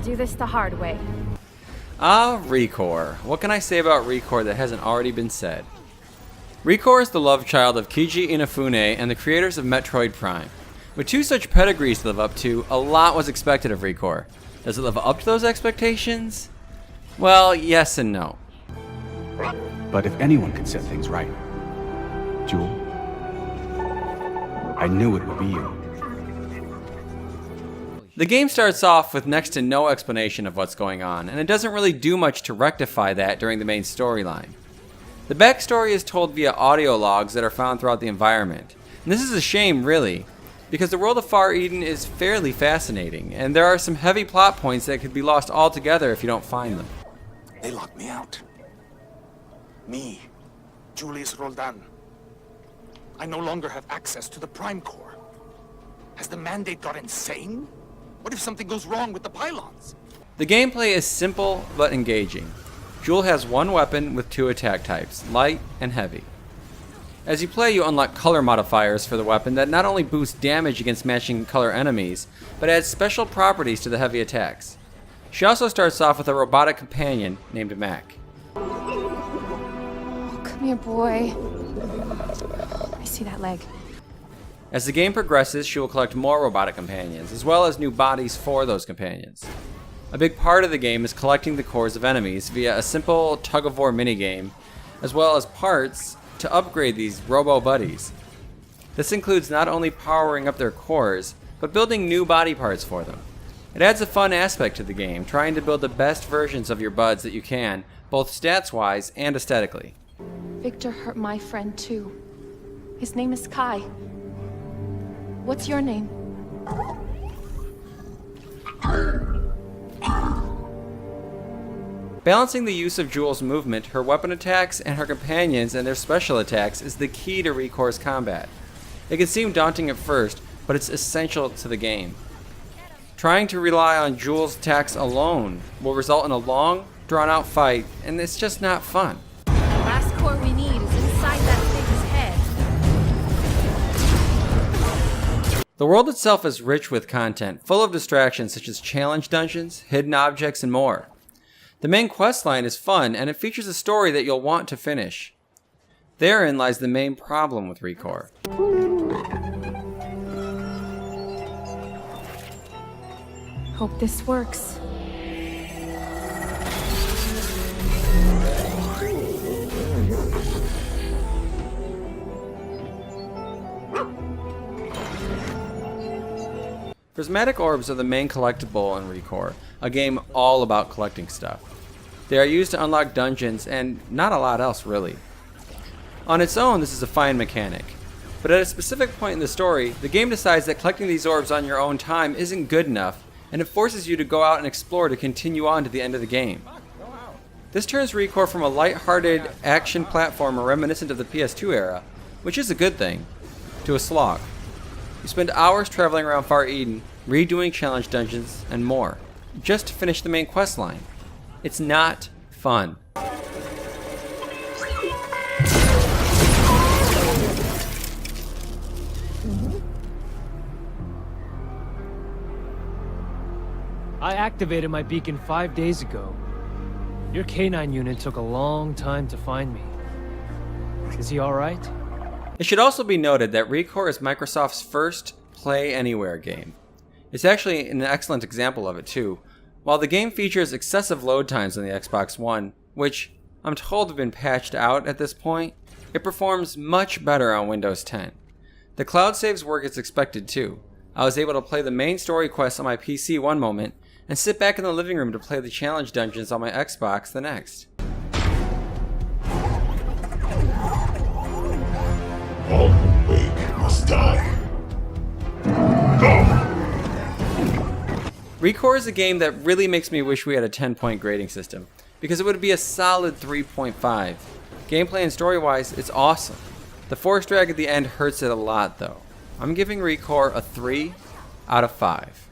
to do this the hard way. Ah, ReCore. What can I say about ReCore that hasn't already been said? ReCore is the love child of Keiji Inafune and the creators of Metroid Prime. With two such pedigrees to live up to, a lot was expected of ReCore. Does it live up to those expectations? Well, yes and no. But if anyone could set things right, Jewel, I knew it would be you. The game starts off with next to no explanation of what's going on, and it doesn't really do much to rectify that during the main storyline. The backstory is told via audio logs that are found throughout the environment. And this is a shame, really, because the world of Far Eden is fairly fascinating, and there are some heavy plot points that could be lost altogether if you don't find them. They locked me out. Me, Julius Roldan. I no longer have access to the Prime Core. Has the Mandate got insane? What if something goes wrong with the pylons? The gameplay is simple but engaging. Jewel has one weapon with two attack types, light and heavy. As you play, you unlock color modifiers for the weapon that not only boost damage against matching color enemies, but adds special properties to the heavy attacks. She also starts off with a robotic companion named Mac. Oh, come here, boy. I see that leg. As the game progresses, she will collect more robotic companions, as well as new bodies for those companions. A big part of the game is collecting the cores of enemies via a simple tug-of-war minigame, as well as parts to upgrade these robo-buddies. This includes not only powering up their cores, but building new body parts for them. It adds a fun aspect to the game, trying to build the best versions of your buds that you can, both stats-wise and aesthetically. Victor hurt my friend too. His name is Kai. What's your name? Balancing the use of Jewel's movement, her weapon attacks, and her companions and their special attacks is the key to ReCore's combat. It can seem daunting at first, but it's essential to the game. Trying to rely on Jewel's attacks alone will result in a long, drawn-out fight, and it's just not fun. The last core we need is inside that thing's head. The world itself is rich with content, full of distractions such as challenge dungeons, hidden objects, and more. The main questline is fun, and it features a story that you'll want to finish. Therein lies the main problem with ReCore. Hope this works. Prismatic orbs are the main collectible in ReCore, a game all about collecting stuff. They are used to unlock dungeons and not a lot else really. On its own, this is a fine mechanic, but at a specific point in the story, the game decides that collecting these orbs on your own time isn't good enough, and it forces you to go out and explore to continue on to the end of the game. This turns ReCore from a light-hearted action platformer reminiscent of the PS2 era, which is a good thing, to a slog. You spend hours traveling around Far Eden, redoing challenge dungeons, and more, just to finish the main quest line. It's not fun. I activated my beacon 5 days ago. Your K9 unit took a long time to find me. Is he alright? It should also be noted that ReCore is Microsoft's first Play Anywhere game. It's actually an excellent example of it too. While the game features excessive load times on the Xbox One, which I'm told have been patched out at this point, it performs much better on Windows 10. The cloud saves work as expected too. I was able to play the main story quests on my PC one moment, and sit back in the living room to play the challenge dungeons on my Xbox the next. All who wake must die. Go! ReCore is a game that really makes me wish we had a 10-point grading system, because it would be a solid 3.5. Gameplay and story-wise, it's awesome. The force drag at the end hurts it a lot though. I'm giving ReCore a 3 out of 5.